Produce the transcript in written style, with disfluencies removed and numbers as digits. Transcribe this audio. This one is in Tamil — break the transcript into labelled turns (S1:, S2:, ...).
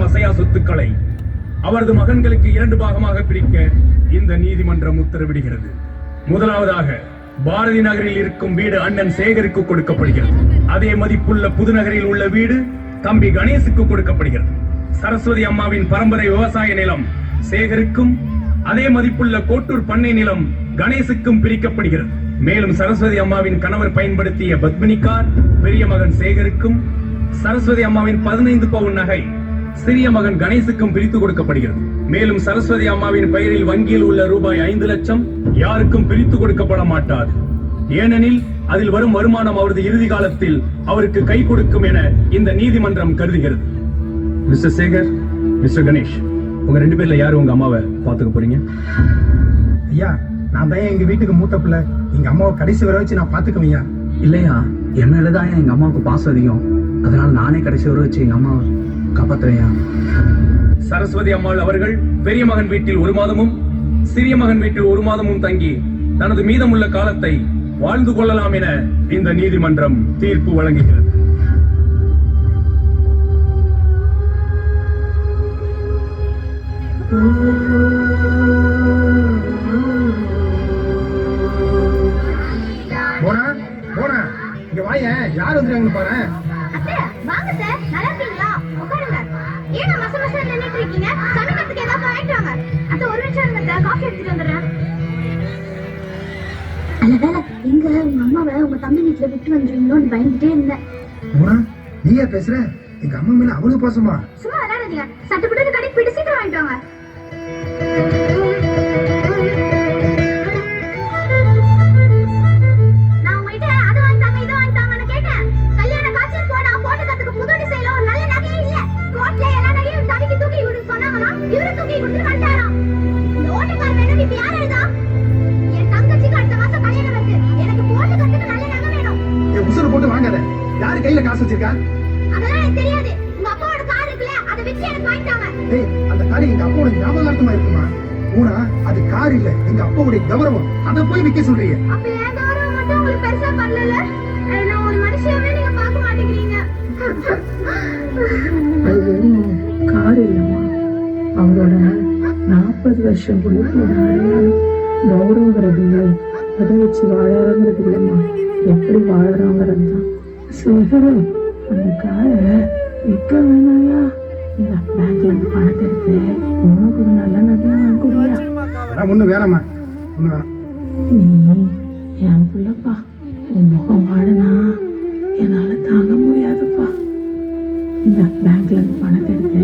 S1: அசையா சொத்துக்களை அவரது மகன்களுக்கு 2 பாகமாக பிரிக்க இந்த நீதிமன்றம் உத்தரவிடுகிறது. முதலாவதாக பாரதி நகரில் இருக்கும் வீடு அண்ணன் சேகருக்கு கொடுக்கப்படுகிறது. அதே மதிப்புள்ள புதுநகரில் உள்ள வீடு தம்பி கணேசுக்கு கொடுக்கப்படுகிறது. சரஸ்வதி அம்மாவின் பரம்பரை விவசாய நிலம் சேகருக்கும், அதே மதிப்புள்ள கோட்டூர் பண்ணை நிலம் கணேசுக்கும் பிரிக்கப்படுகிறது. மேலும் சரஸ்வதி அம்மாவின் கணவர் பயன்படுத்திய பத்மினி கார் பெரிய மகன் சேகருக்கும், சரஸ்வதி அம்மாவின் 15 பவுன் நகை சிறிய மகன் கணேசுக்கும் பிரித்து கொடுக்கப்படுகிறது. மேலும் சரஸ்வதி அம்மாவின் பெயரில் வங்கியில் உள்ள ரூபாய் 5 லட்சம் யாருக்கும் பிரித்து கொடுக்கப்பட மாட்டாது. ஏனெனில் அதில் வரும் வருமானம் அவரது இறுதி காலத்தில் அவருக்கு கை கொடுக்கும் என இந்த நீதிமன்றம் கருதுகிறது. மிஸ்டர் சேகர், மிஸ்டர் கணேஷ், உங்க 2 பேர்ல யாரு உங்க அம்மாவை பாத்துக்க போறீங்க?
S2: ஐயா, நான் தான் எங்க வீட்டுக்கு மூத்த பிள்ளை. எங்க அம்மாவை கடைசி வரை வச்சு நான் பாத்துக்குவேன்.
S3: இல்லையா, என் மேலதான் எங்க அம்மாவுக்கு பாசம் அதிகம். அதனால நானே கடைசி வரை வச்சு எங்க அம்மாவை காப்பாத்துறேன்.
S1: சரஸ்வதி அம்மாள் அவர்கள் பெரிய மகன் வீட்டில் 1 மாதமும் சிறிய மகன் வீட்டில் 1 மாதமும் தங்கி தனது மீதமுள்ள காலத்தை வாழ்ந்து கொள்ளலாம் என இந்த நீதிமன்றம் தீர்ப்பு வழங்குகிறது.
S2: இங்க வாய, யார் வந்துருக்காங்க பாரு.
S4: வாங்க சார், நல்லா இருக்கீங்களா? உட்காருங்க. ஏன் மச மச நின்னுட்டு இருக்கீங்க? சமைக்கிறதுக்கு ஏதாவது ஆயிட்டு வாங்க. அத்த ஒரு நிமிஷம் இருங்க, காஃபி எடுத்துட்டு வந்துடுறேன். அல்லவேளை எங்க உங்க அம்மாவை உங்க தம்பி வீட்டுல விட்டு வந்துருவீங்களோன்னு பயந்துட்டே இருந்தேன்.
S2: நீயா பேசுற? எங்க அம்மா மேல அவ்வளவு பாசமா?
S4: சும்மா விளையாடுறீங்க. சட்டுப்பட்டு கடைக்கு போயிட்டு சீக்கிரம் வாங்கிட்டு வாங்க.
S2: யாரு கையில காசு வச்சிருக்கா?
S4: அதெல்லாம் எனக்கு தெரியாது. உங்க அப்பாவோட கார் இருக்குல, அதை வித்து எனக்கு வாங்கிட்டாங்க.
S2: டேய், அந்த கார் எங்க அப்பாவோட ஞாபகார்த்தமா இருக்குமா? ஊனா, அது கார் இல்ல, எங்க அப்பாவோட கௌரவம். அத போய் விக்க சொல்றீங்க?
S4: அப்ப ஏன் கௌரவம் மட்டும் உங்களுக்கு பெருசா பண்ணல? நான் ஒரு மனுஷியாவே நீங்க பார்க்க மாட்டேங்கிறீங்க.
S5: அது கார் இல்லம்மா, அவரோட 40 வருஷம் குடும்பத்தோட அடையாளம். கௌரவங்கிறது இல்லை, அதை வச்சு வாழறங்கிறது இல்லம்மா, எப்படி வாழறோங்கிறது தான். சேகரு, அந்த காரை விற்க வேணாயா? இந்த பேங்க்ல இருந்து பணத்தை எடுத்து உனக்கு ஒரு நல்ல நகையா வாங்கியா?
S2: ஒண்ணு வேணாமா, ஒண்ணு வேணாம்.
S5: நீ என் பிள்ளைப்பா, உன் முகம் வாழனா என்னால தாங்க முடியாதுப்பா. இந்த பேங்க்ல இருந்து பணத்தை எடுத்து